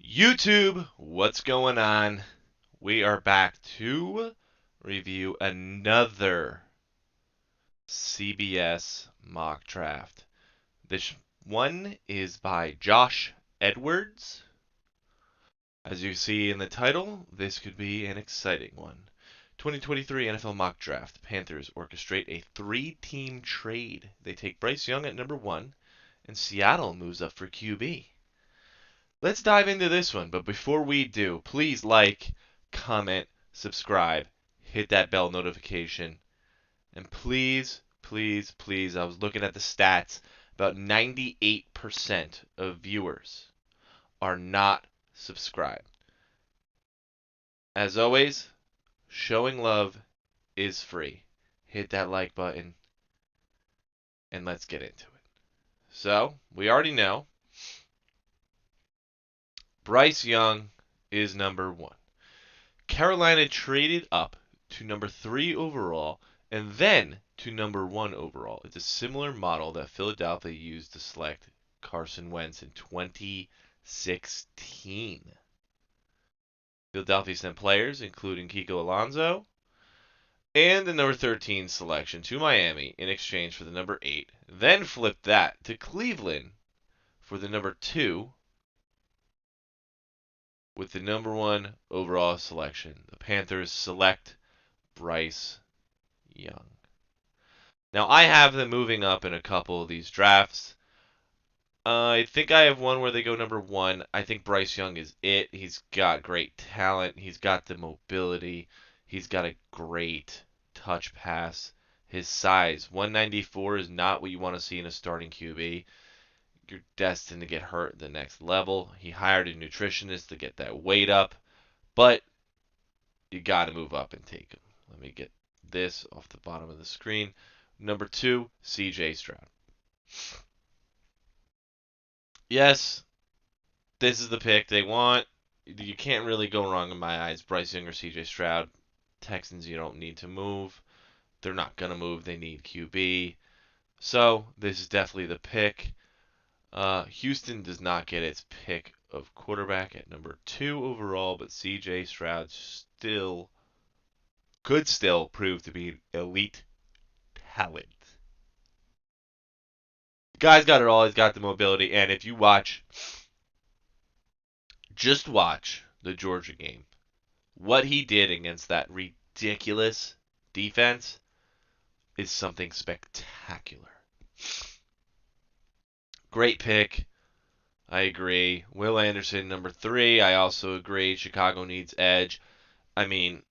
YouTube, what's going on? We are back to review another CBS mock draft. This one is by Josh Edwards. As you see in the title, this could be an exciting one. 2023 NFL mock draft. The Panthers orchestrate a three-team trade. They take Bryce Young at number 1, and Seattle moves up for QB. Let's dive into this one, but before we do, please like, comment, subscribe, hit that bell notification, and please, please, please, I was looking at the stats, about 98% of viewers are not subscribed. As always, showing love is free. Hit that like button, and let's get into it. So, we already know Bryce Young is number 1. Carolina traded up to number 3 overall and then to number 1 overall. It's a similar model that Philadelphia used to select Carson Wentz in 2016. Philadelphia sent players, including Kiko Alonso, and the number 13 selection to Miami in exchange for the number 8, then flipped that to Cleveland for the number 2 with the number 1 overall selection. The Panthers select Bryce Young. Now, I have them moving up in a couple of these drafts. I think I have one where they go number 1. I think Bryce Young is it. He's got great talent. He's got the mobility. He's got a great touch pass. His size, 194, is not what you want to see in a starting QB. You're destined to get hurt at the next level. He hired a nutritionist to get that weight up, but you got to move up and take him. Let me get this off the bottom of the screen. Number 2, CJ Stroud. Yes, this is the pick they want. You can't really go wrong in my eyes. Bryce Young or CJ Stroud. Texans, you don't need to move. They're not going to move. They need QB. So, this is definitely the pick. Houston does not get its pick of quarterback at number 2 overall, but CJ Stroud could still prove to be an elite talent. The guy's got it all. He's got the mobility, and if you just watch the Georgia game, what he did against that ridiculous defense is something spectacular. Great pick. I agree. Will Anderson, number 3. I also agree. Chicago needs edge. I mean,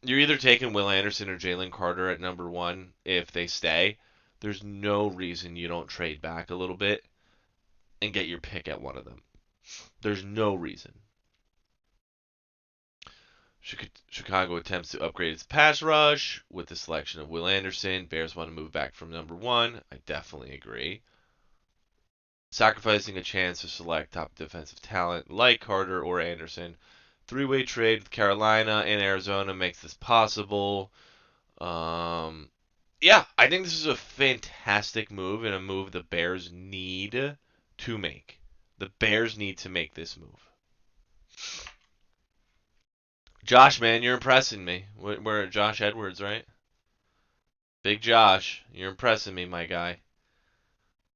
you're either taking Will Anderson or Jalen Carter at number 1 if they stay. There's no reason you don't trade back a little bit and get your pick at one of them. There's no reason. Chicago attempts to upgrade its pass rush with the selection of Will Anderson. Bears want to move back from number 1. I definitely agree. Sacrificing a chance to select top defensive talent like Carter or Anderson. Three-way trade with Carolina and Arizona makes this possible. Yeah, I think this is a fantastic move and a move the Bears need to make. The Bears need to make this move. Josh, man, you're impressing me. We're at Josh Edwards, right? Big Josh, you're impressing me, my guy.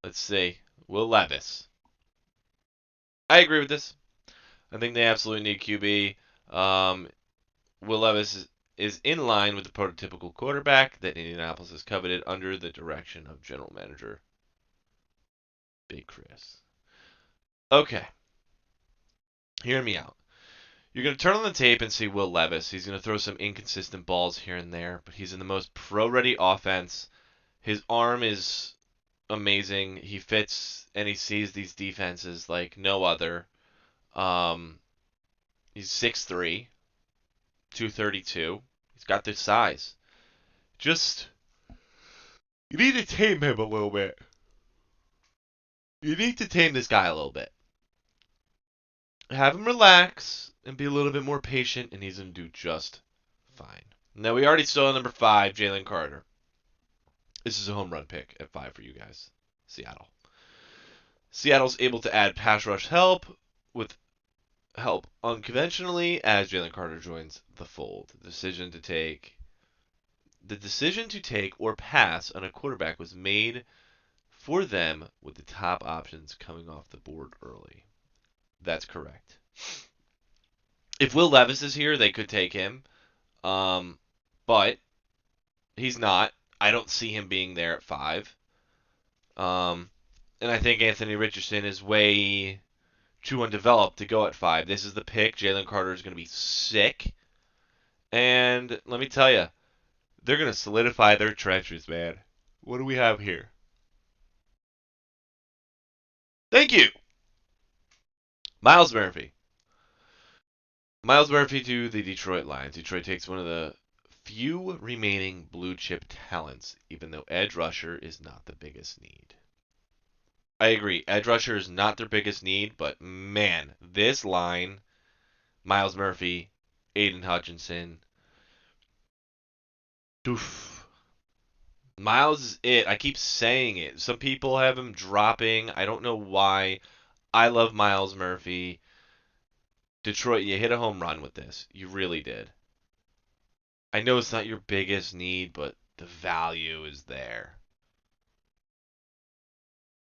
Let's see. Will Levis. I agree with this. I think they absolutely need QB. Will Levis is in line with the prototypical quarterback that Indianapolis has coveted under the direction of general manager Big Chris. Okay. Hear me out. You're going to turn on the tape and see Will Levis. He's going to throw some inconsistent balls here and there, but he's in the most pro-ready offense. His arm is amazing. He fits and he sees these defenses like no other. He's 6'3", 232. He's got the size. Just, you need to tame him a little bit. You need to tame this guy a little bit. Have him relax and be a little bit more patient, and he's going to do just fine. Now, we already saw number 5, Jalen Carter. This is a home run pick at 5 for you guys. Seattle. Seattle's able to add pass rush help with help unconventionally as Jalen Carter joins the fold. The decision to take or pass on a quarterback was made for them with the top options coming off the board early. That's correct. If Will Levis is here, they could take him. But he's not. I don't see him being there at 5. Um, and I think Anthony Richardson is way too undeveloped to go at 5. This is the pick. Jalen Carter is going to be sick. And let me tell you, they're going to solidify their trenches, man. What do we have here? Thank you. Myles Murphy. Myles Murphy to the Detroit Lions. Detroit takes one of the few remaining blue chip talents, even though edge rusher is not the biggest need. I agree. Edge rusher is not their biggest need, but man, this line, Myles Murphy, Aiden Hutchinson, doof. Myles is it. I keep saying it. Some people have him dropping. I don't know why. I love Myles Murphy. Detroit, you hit a home run with this. You really did. I know it's not your biggest need, but the value is there.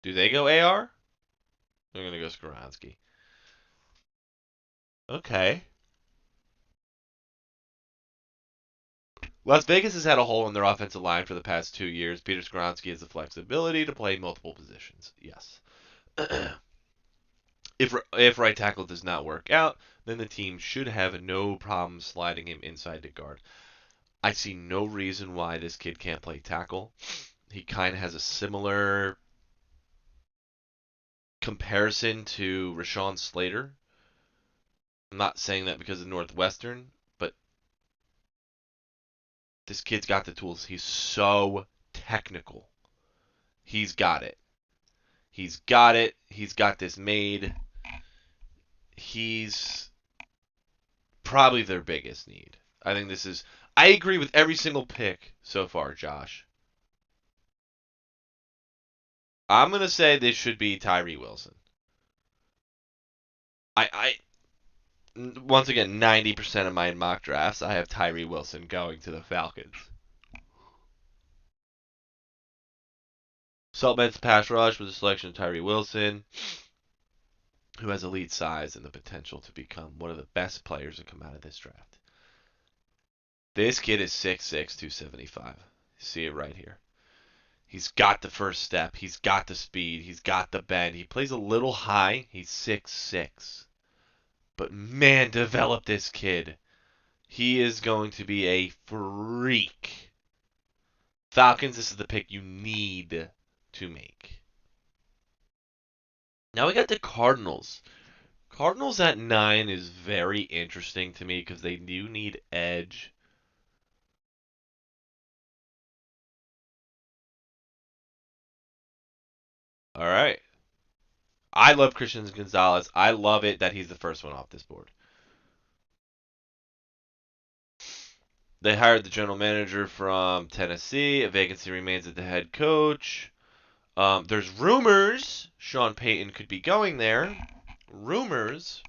Do they go AR? They're going to go Skoronski. Okay. Las Vegas has had a hole in their offensive line for the past 2 years. Peter Skoronski has the flexibility to play multiple positions. Yes. if right tackle does not work out, then the team should have no problem sliding him inside to guard. I see no reason why this kid can't play tackle. He kind of has a similar comparison to Rashawn Slater. I'm not saying that because of Northwestern, but this kid's got the tools. He's so technical. He's got it. He's got it. He's got this made. He's probably their biggest need. I think this is. I agree with every single pick so far, Josh. I'm going to say this should be Tyree Wilson. Once again, 90% of my mock drafts, I have Tyree Wilson going to the Falcons. Supplement's pass rush with the selection of Tyree Wilson, who has elite size and the potential to become one of the best players to come out of this draft. This kid is 6'6", 275. See it right here. He's got the first step. He's got the speed. He's got the bend. He plays a little high. He's 6'6". But man, develop this kid. He is going to be a freak. Falcons, this is the pick you need to make. Now we got the Cardinals. Cardinals at 9 is very interesting to me because they do need edge. All right. I love Christian Gonzalez. I love it that he's the first one off this board. They hired the general manager from Tennessee. A vacancy remains at the head coach. There's rumors Sean Payton could be going there. Rumors.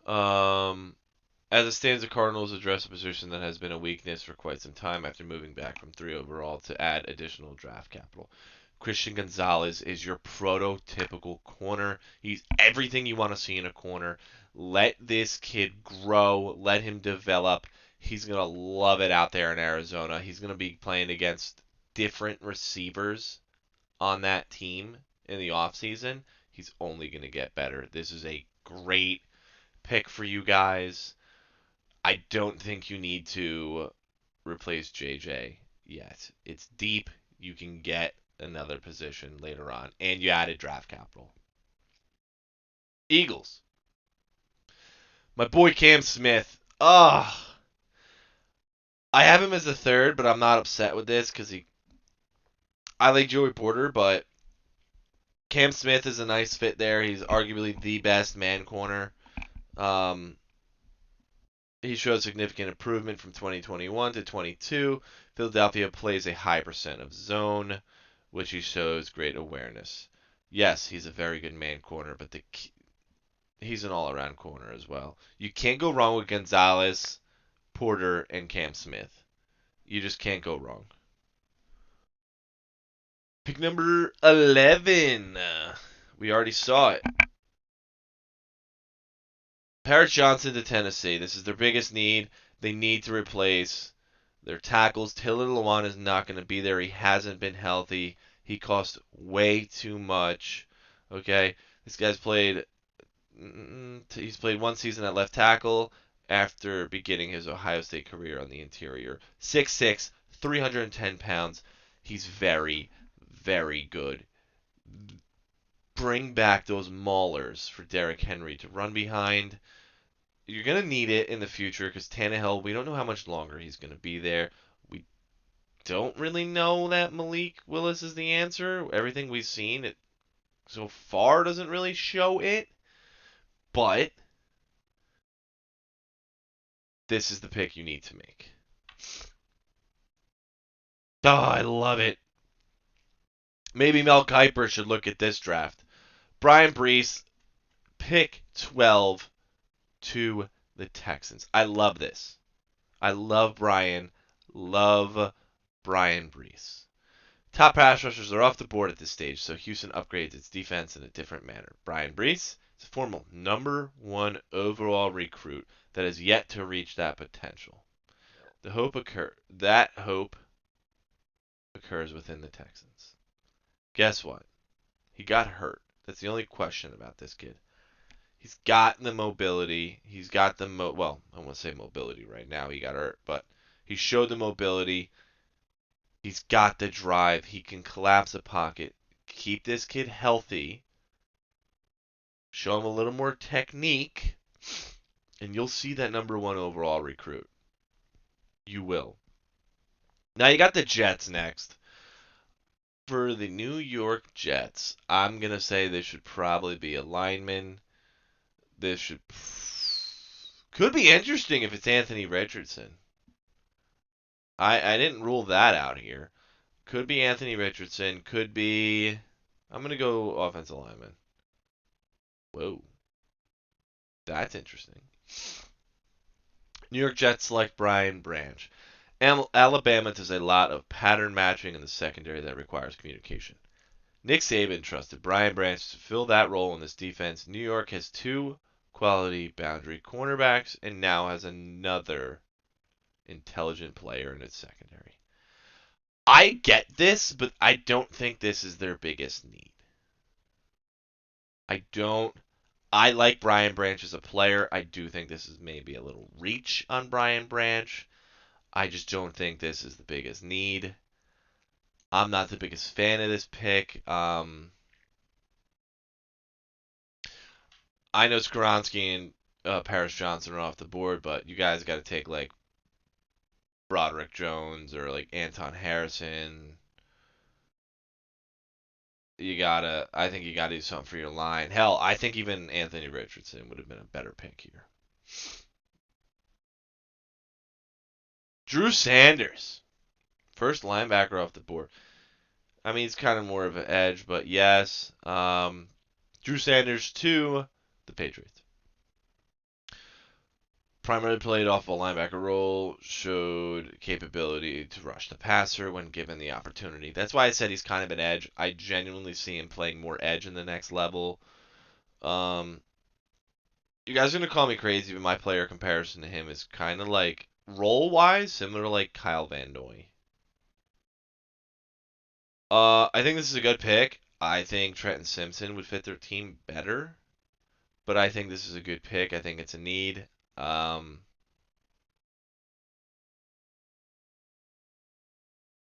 As it stands, the Cardinals address a position that has been a weakness for quite some time after moving back from 3 overall to add additional draft capital. Christian Gonzalez is your prototypical corner. He's everything you want to see in a corner. Let this kid grow. Let him develop. He's going to love it out there in Arizona. He's going to be playing against different receivers on that team in the offseason. He's only going to get better. This is a great pick for you guys. I don't think you need to replace JJ yet. It's deep. You can get another position later on, and you added draft capital. Eagles. My boy Cam Smith. I have him as a third, but I'm not upset with this because I like Joey Porter, but Cam Smith is a nice fit there. He's arguably the best man corner. He showed significant improvement from 2021 to 22. Philadelphia plays a high percent of zone, which he shows great awareness. Yes, he's a very good man corner, but He's an all-around corner as well. You can't go wrong with Gonzalez, Porter, and Cam Smith. You just can't go wrong. Pick number 11. We already saw it. Paris Johnson to Tennessee. This is their biggest need. They need to replace their tackles. Taylor Lewan is not going to be there. He hasn't been healthy. He cost way too much. Okay, this guy's played. He's played one season at left tackle after beginning his Ohio State career on the interior. 6'6", 310 pounds. He's very, very good. Bring back those maulers for Derrick Henry to run behind. You're going to need it in the future because Tannehill, we don't know how much longer he's going to be there. We don't really know that Malik Willis is the answer. Everything we've seen so far doesn't really show it. But this is the pick you need to make. Oh, I love it. Maybe Mel Kiper should look at this draft. Brian Brees, pick 12 to the Texans. I love this. I love Brian. Love Brian Brees. Top pass rushers are off the board at this stage, so Houston upgrades its defense in a different manner. Brian Brees is a former #1 overall recruit that has yet to reach that potential. That hope occurs within the Texans. Guess what? He got hurt. That's the only question about this kid. He's got the mobility. He's got the well, I won't say mobility right now. He got hurt, but he showed the mobility. He's got the drive. He can collapse a pocket. Keep this kid healthy. Show him a little more technique, and you'll see that #1 overall recruit. You will. Now you got the Jets next. For the New York Jets, I'm going to say this should probably be a lineman. This could be interesting if it's Anthony Richardson. I didn't rule that out here. Could be Anthony Richardson. Could be. I'm going to go offensive lineman. Whoa. That's interesting. New York Jets select Brian Branch. Alabama does a lot of pattern matching in the secondary that requires communication. Nick Saban trusted Brian Branch to fill that role in this defense. New York has 2 quality boundary cornerbacks and now has another intelligent player in its secondary. I get this, but I don't think this is their biggest need. I like Brian Branch as a player. I do think this is maybe a little reach on Brian Branch. I just don't think this is the biggest need. I'm not the biggest fan of this pick. I know Skoronski and Paris Johnson are off the board, but you guys got to take like Broderick Jones or like Anton Harrison. I think you gotta do something for your line. Hell, I think even Anthony Richardson would have been a better pick here. Drew Sanders, first linebacker off the board. I mean, he's kind of more of an edge, but yes. Drew Sanders to the Patriots. Primarily played off a linebacker role, showed capability to rush the passer when given the opportunity. That's why I said he's kind of an edge. I genuinely see him playing more edge in the next level. You guys are going to call me crazy, but my player comparison to him is kind of like, role-wise, similar to like Kyle Van Noy. I think this is a good pick. I think Trenton Simpson would fit their team better, but I think this is a good pick. I think it's a need. I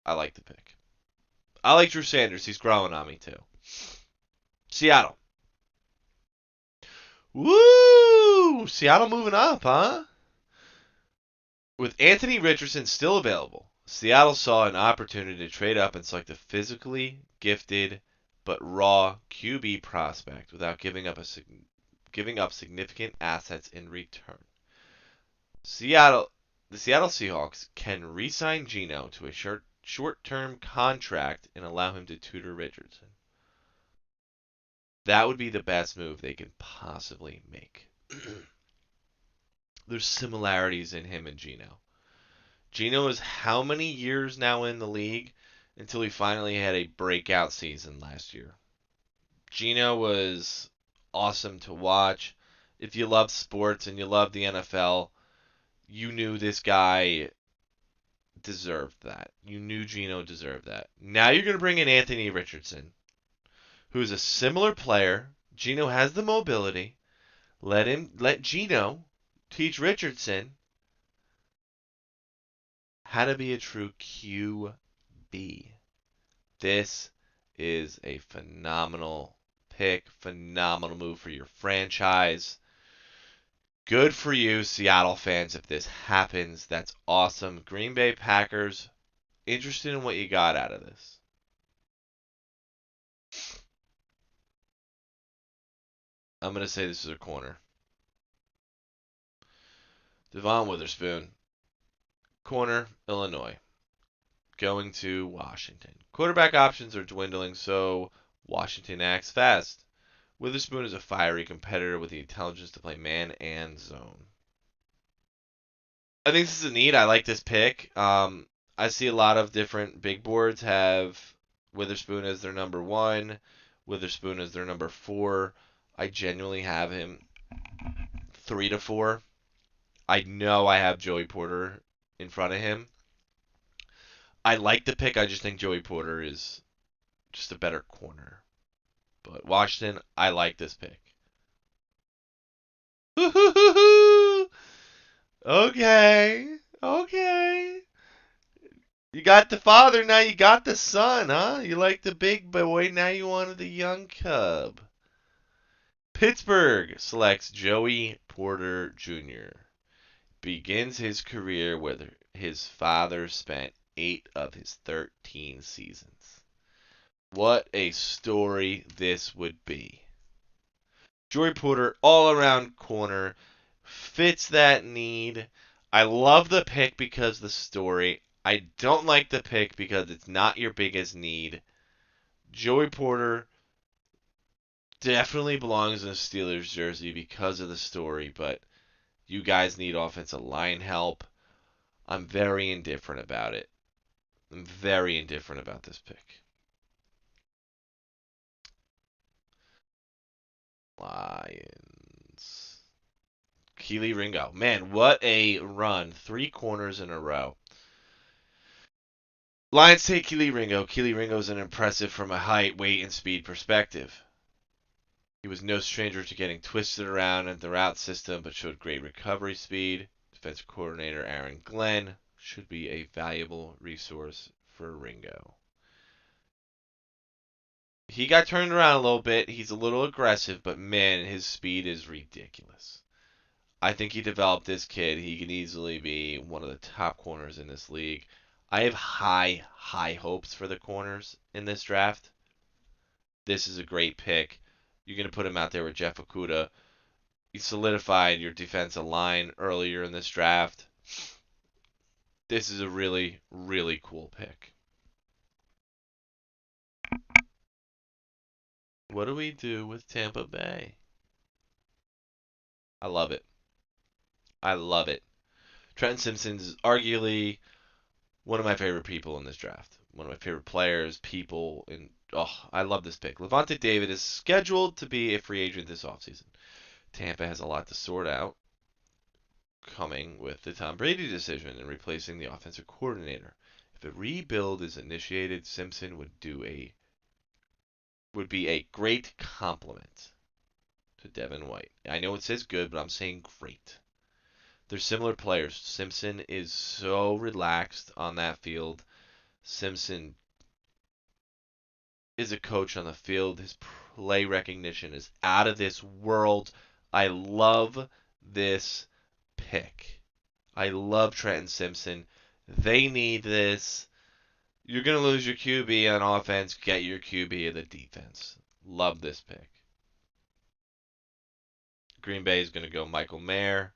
like the pick. I like Drew Sanders. He's growing on me too. Seattle. Woo! Seattle moving up, huh? With Anthony Richardson still available, Seattle saw an opportunity to trade up and select a physically gifted but raw QB prospect without giving up significant assets in return. The Seattle Seahawks can re-sign Geno to a short-term contract and allow him to tutor Richardson. That would be the best move they could possibly make. There's similarities in him and Gino. Gino is how many years now in the league until he finally had a breakout season last year? Gino was awesome to watch. If you love sports and you love the NFL, you knew this guy deserved that. You knew Gino deserved that. Now you're going to bring in Anthony Richardson, who's a similar player. Gino has the mobility. Let Gino teach Richardson how to be a true QB. This is a phenomenal pick, phenomenal move for your franchise. Good for you, Seattle fans, if this happens. That's awesome. Green Bay Packers, interested in what you got out of this. I'm going to say this is a corner. Devon Witherspoon, corner, Illinois, going to Washington. Quarterback options are dwindling, so Washington acts fast. Witherspoon is a fiery competitor with the intelligence to play man and zone. I think this is a need. I like this pick. I see a lot of different big boards have Witherspoon as their number 1, Witherspoon as their number 4. I genuinely have him 3 to 4. I know I have Joey Porter in front of him. I like the pick. I just think Joey Porter is just a better corner. But Washington, I like this pick. Okay. Okay. You got the father, now you got the son, huh? You like the big boy, now you wanted the young cub. Pittsburgh selects Joey Porter Jr. Begins his career where his father spent 8 of his 13 seasons. What a story this would be. Joey Porter, all-around corner, fits that need. I love the pick because of the story. I don't like the pick because it's not your biggest need. Joey Porter definitely belongs in a Steelers jersey because of the story, but you guys need offensive line help. I'm very indifferent about it. I'm very indifferent about this pick. Lions. Kelee Ringo. Man, what a run. 3 corners in a row. Lions take Kelee Ringo. Kelee Ringo is an impressive from a height, weight, and speed perspective. He was no stranger to getting twisted around in the route system, but showed great recovery speed. Defensive coordinator Aaron Glenn should be a valuable resource for Ringo. He got turned around a little bit. He's a little aggressive, but man, his speed is ridiculous. I think he developed this kid. He can easily be one of the top corners in this league. I have high, high hopes for the corners in this draft. This is a great pick. You're going to put him out there with Jeff Okudah. You solidified your defensive line earlier in this draft. This is a really, really cool pick. What do we do with Tampa Bay? I love it. I love it. Trenton Simpson is arguably one of my favorite people in this draft. One of my favorite players, people, and I love this pick. Lavonte David is scheduled to be a free agent this offseason. Tampa has a lot to sort out coming with the Tom Brady decision and replacing the offensive coordinator. If a rebuild is initiated, Simpson would be a great compliment to Devin White. I know it says good, but I'm saying great. They're similar players. Simpson is so relaxed on that field. Simpson is a coach on the field. His play recognition is out of this world. I love this pick. I love Trenton Simpson. They need this. You're going to lose your QB on offense. Get your QB in the defense. Love this pick. Green Bay is going to go Michael Mayer.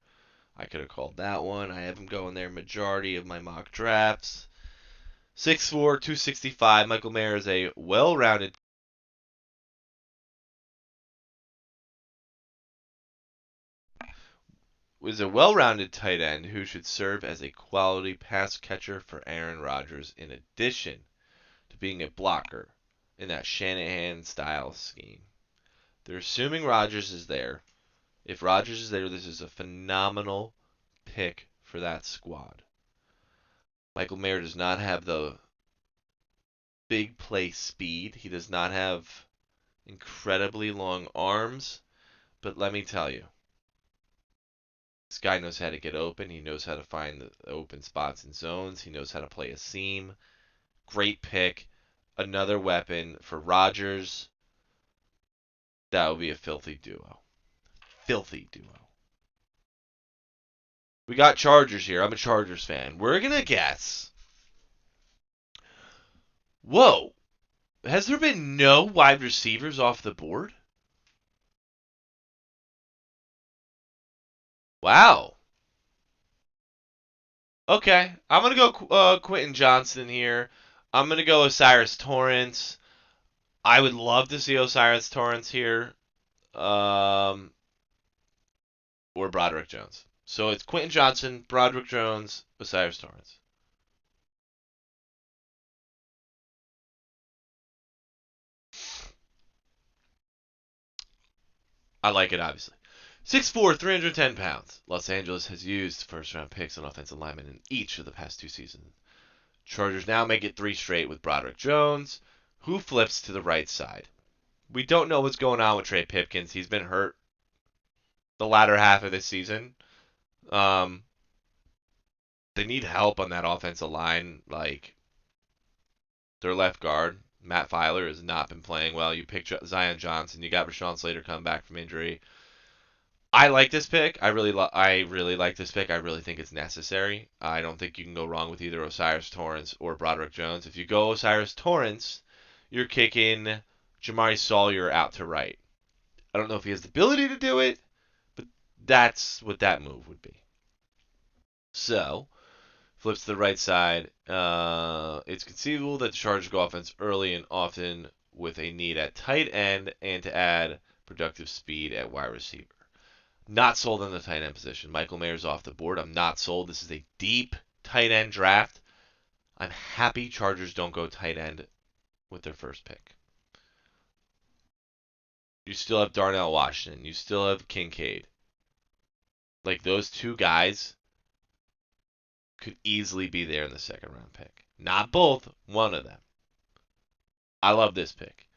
I could have called that one. I have him going there majority of my mock drafts. 6'4", 265. Michael Mayer is a well-rounded was a well-rounded tight end who should serve as a quality pass catcher for Aaron Rodgers in addition to being a blocker in that Shanahan-style scheme. They're assuming Rodgers is there. If Rodgers is there, this is a phenomenal pick for that squad. Michael Mayer does not have the big play speed. He does not have incredibly long arms, but let me tell you, this guy knows how to get open. He knows how to find the open spots and zones. He knows how to play a seam. Great pick. Another weapon for Rodgers. That would be a filthy duo. Filthy duo. We got Chargers here. I'm a Chargers fan. We're going to guess. Whoa. Has there been no wide receivers off the board? Wow. Okay. I'm going to go Quentin Johnson here. I'm going to go O'Cyrus Torrence. I would love to see O'Cyrus Torrence here. Or Broderick Jones. So it's Quentin Johnson, Broderick Jones, O'Cyrus Torrence. I like it, obviously. 6'4", 310 pounds. Los Angeles has used first-round picks on offensive linemen in each of the past 2 seasons. Chargers now make it 3 straight with Broderick Jones, who flips to the right side. We don't know what's going on with Trey Pipkins. He's been hurt the latter half of this season. They need help on that offensive line. Like, their left guard, Matt Filer, has not been playing well. You picked Zion Johnson. You got Rashawn Slater coming back from injury. I like this pick. I really like this pick. I really think it's necessary. I don't think you can go wrong with either O'Cyrus Torrence or Broderick Jones. If you go O'Cyrus Torrence, you're kicking Jamari Sawyer out to right. I don't know if he has the ability to do it, but that's what that move would be. So, flips to the right side. It's conceivable that the Chargers go offense early and often with a need at tight end and to add productive speed at wide receiver. Not sold on the tight end position. Michael Mayer's off the board. I'm not sold. This is a deep tight end draft. I'm happy Chargers don't go tight end with their first pick. You still have Darnell Washington. You still have Kincaid. Like, those 2 guys could easily be there in the second round pick. Not both, one of them. I love this pick.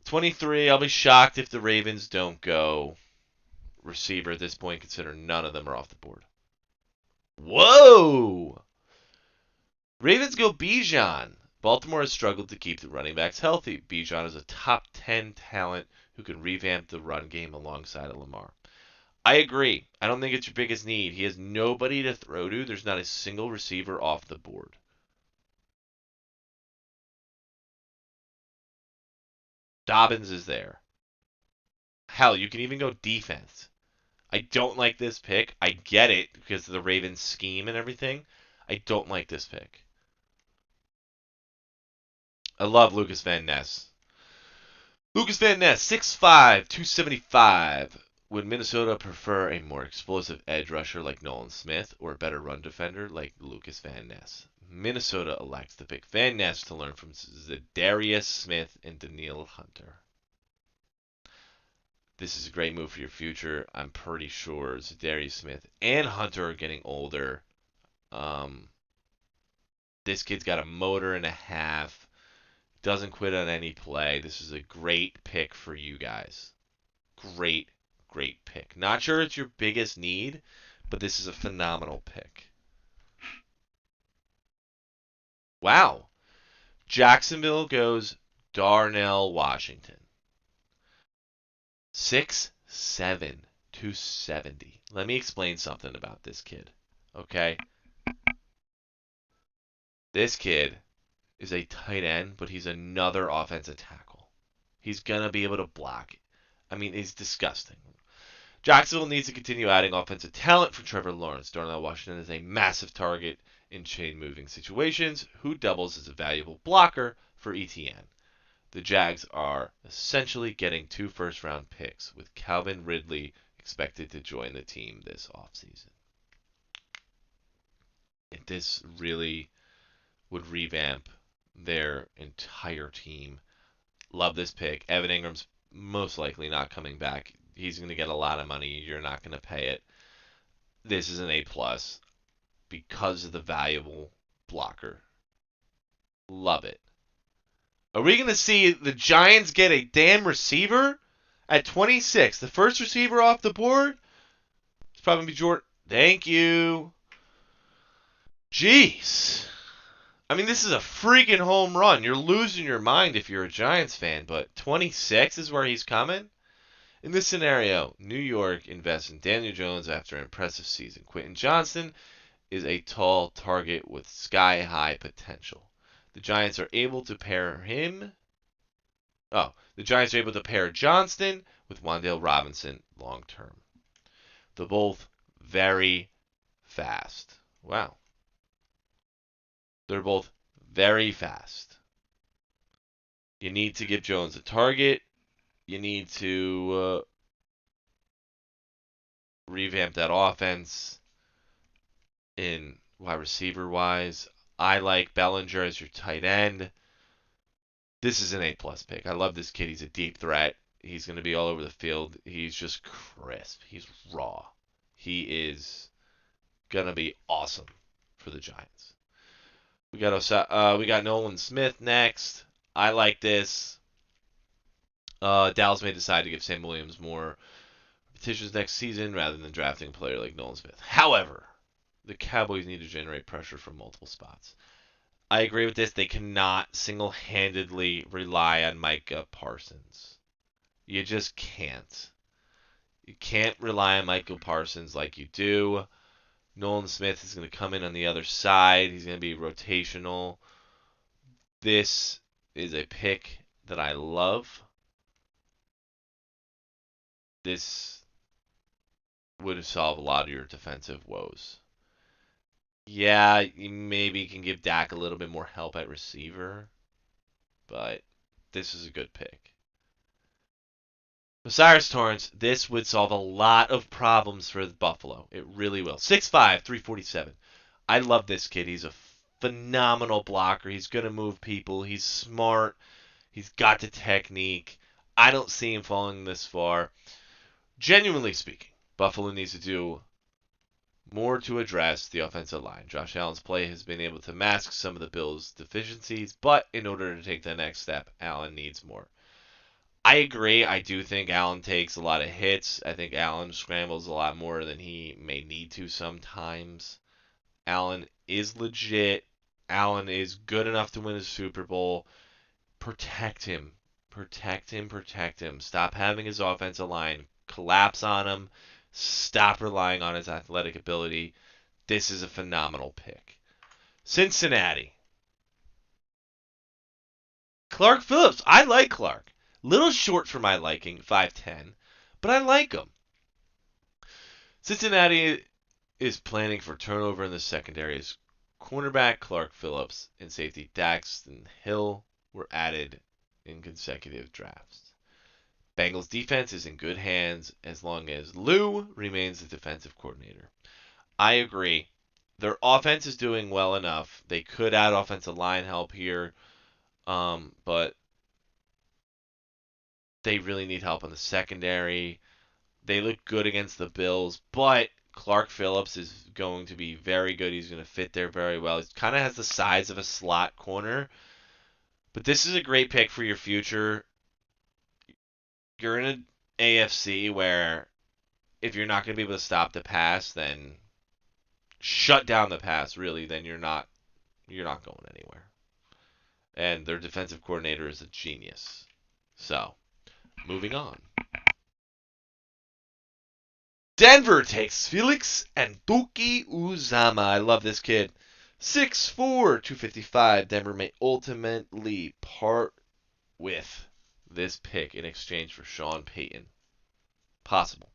23, I'll be shocked if the Ravens don't go receiver at this point, consider none of them are off the board. Whoa! Ravens go Bijan. Baltimore has struggled to keep the running backs healthy. Bijan is a top 10 talent who can revamp the run game alongside of Lamar. I agree. I don't think it's your biggest need. He has nobody to throw to. There's not a single receiver off the board. Dobbins is there. Hell, you can even go defense. I don't like this pick. I get it because of the Ravens scheme and everything. I don't like this pick. I love Lucas Van Ness. Lucas Van Ness, 6'5", 275. Would Minnesota prefer a more explosive edge rusher like Nolan Smith or a better run defender like Lucas Van Ness? Minnesota elects to pick Van Ness to learn from Za'Darius Smith and Danielle Hunter. This is a great move for your future. I'm pretty sure Za'Darius Smith and Hunter are getting older. This kid's got a motor and a half. Doesn't quit on any play. This is a great pick for you guys. Great pick. Not sure it's your biggest need, but this is a phenomenal pick. Wow. Jacksonville goes Darnell Washington. 6'7", 270. Let me explain something about this kid, okay? This kid is a tight end, but he's another offensive tackle. He's going to be able to block. I mean, he's disgusting. Jacksonville needs to continue adding offensive talent for Trevor Lawrence. Darnell Washington is a massive target in chain-moving situations who doubles as a valuable blocker for ETN. The Jags are essentially getting 2 first-round picks with Calvin Ridley expected to join the team this offseason. This really would revamp their entire team. Love this pick. Evan Ingram's most likely not coming back. He's going to get a lot of money. You're not going to pay it. This is an A+ because of the valuable blocker. Love it. Are we going to see the Giants get a damn receiver at 26? The first receiver off the board? It's probably going to be Jordan. Thank you. Jeez. I mean, this is a freaking home run. You're losing your mind if you're a Giants fan, but 26 is where he's coming? In this scenario, New York invests in Daniel Jones after an impressive season. Quentin Johnston is a tall target with sky-high potential. The Giants are able to pair Johnston with Wan'Dale Robinson long term. They're both very fast. Wow. They're both very fast. You need to give Jones a target. You need to revamp that offense in wide receiver wise. I like Bellinger as your tight end. This is an A+ pick. I love this kid. He's a deep threat. He's going to be all over the field. He's just crisp. He's raw. He is going to be awesome for the Giants. We got Nolan Smith next. I like this. Dallas may decide to give Sam Williams more repetitions next season rather than drafting a player like Nolan Smith. However, the Cowboys need to generate pressure from multiple spots. I agree with this. They cannot single-handedly rely on Micah Parsons. You just can't. You can't rely on Micah Parsons like you do. Nolan Smith is going to come in on the other side. He's going to be rotational. This is a pick that I love. This would solve a lot of your defensive woes. Yeah, you maybe can give Dak a little bit more help at receiver, but this is a good pick. O'Cyrus Torrence, this would solve a lot of problems for Buffalo. It really will. 6'5", 347. I love this kid. He's a phenomenal blocker. He's going to move people. He's smart. He's got the technique. I don't see him falling this far. Genuinely speaking, Buffalo needs to do more to address the offensive line. Josh Allen's play has been able to mask some of the Bills' deficiencies, but in order to take the next step, Allen needs more. I agree. I do think Allen takes a lot of hits. I think Allen scrambles a lot more than he may need to sometimes. Allen is legit. Allen is good enough to win a Super Bowl. Protect him. Protect him. Protect him. Stop having his offensive line collapse on him. Stop relying on his athletic ability. This is a phenomenal pick. Cincinnati. Clark Phillips. I like Clark. Little short for my liking, 5'10", but I like him. Cincinnati is planning for turnover in the secondary as cornerback Clark Phillips and safety Daxton Hill were added in consecutive drafts. Bengals defense is in good hands as long as Lou remains the defensive coordinator. I agree. Their offense is doing well enough. They could add offensive line help here, but they really need help in the secondary. They look good against the Bills, but Clark Phillips is going to be very good. He's going to fit there very well. He kind of has the size of a slot corner. But this is a great pick for your future. You're in an AFC where if you're not going to be able to stop the pass, then shut down the pass, really, then you're not going anywhere. And their defensive coordinator is a genius. So, moving on. Denver takes Felix Anudike-Uzomah. I love this kid. 6'4", 255. Denver may ultimately part with this pick in exchange for Sean Payton. Possible.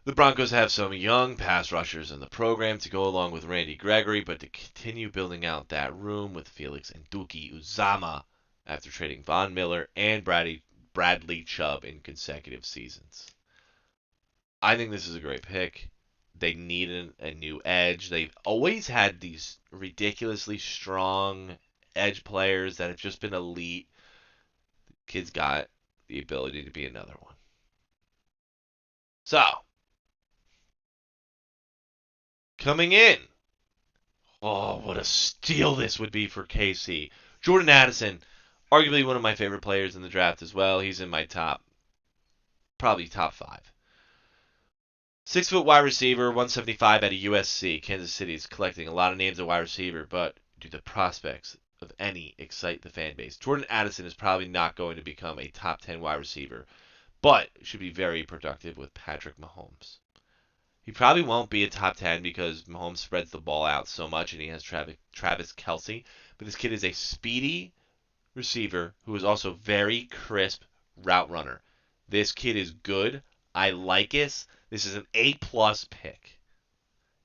The Broncos have some young pass rushers in the program to go along with Randy Gregory, but to continue building out that room with Felix Anudike-Uzomah after trading Von Miller and Bradley Chubb in consecutive seasons. I think this is a great pick. They need a new edge. They've always had these ridiculously strong edge players that have just been elite. Kid's got the ability to be another one. So, coming in. Oh, what a steal this would be for KC. Jordan Addison, arguably one of my favorite players in the draft as well. He's in my probably top 5. 6-foot wide receiver, 175 out of USC. Kansas City is collecting a lot of names at wide receiver, but do the prospects of any excite the fan base? Jordan Addison is probably not going to become a top 10 wide receiver, but should be very productive with Patrick Mahomes. He probably won't be a top 10 because Mahomes spreads the ball out so much and he has Travis Kelce. But this kid is a speedy receiver who is also very crisp route runner. This kid is good. I like it. This is an A-plus pick.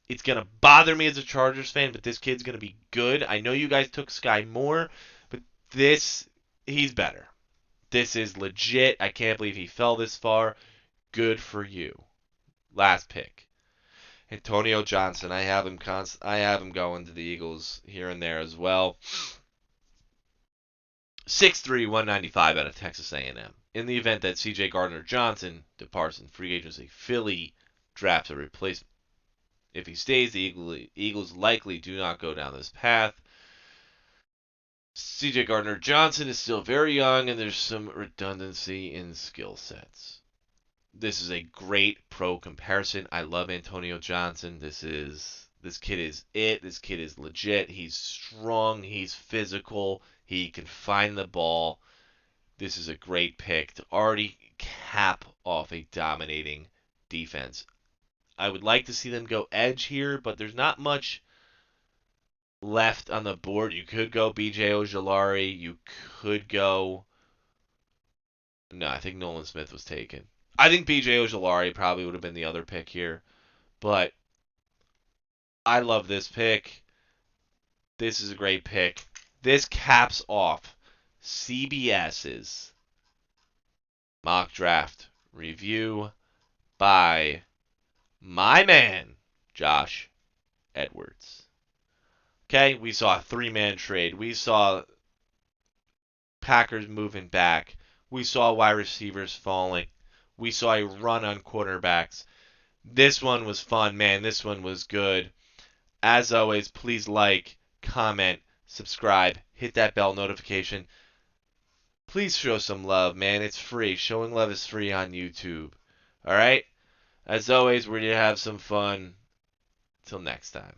It's going to bother me as a Chargers fan, but this kid's going to be good. I know you guys took Sky Moore, but he's better. This is legit. I can't believe he fell this far. Good for you. Last pick. Antonio Johnson, I have him going to the Eagles here and there as well. 6'3", 195 out of Texas A&M. In the event that C.J. Gardner-Johnson departs in free agency, Philly drafts a replacement. If he stays, the Eagles likely do not go down this path. C.J. Gardner-Johnson is still very young, and there's some redundancy in skill sets. This is a great pro comparison. I love Antonio Johnson. This kid is it. This kid is legit. He's strong. He's physical. He can find the ball. This is a great pick to already cap off a dominating defense. I would like to see them go edge here, but there's not much left on the board. You could go B.J. Ojulari. You could go... No, I think Nolan Smith was taken. I think B.J. Ojulari probably would have been the other pick here. But I love this pick. This is a great pick. This caps off CBS's mock draft review by my man, Josh Edwards. Okay, we saw a 3-man trade. We saw Packers moving back. We saw wide receivers falling. We saw a run on quarterbacks. This one was fun, man. This one was good. As always, please like, comment, subscribe, hit that bell notification. Please show some love, man. It's free. Showing love is free on YouTube. Alright? As always, we're going to have some fun. Till next time.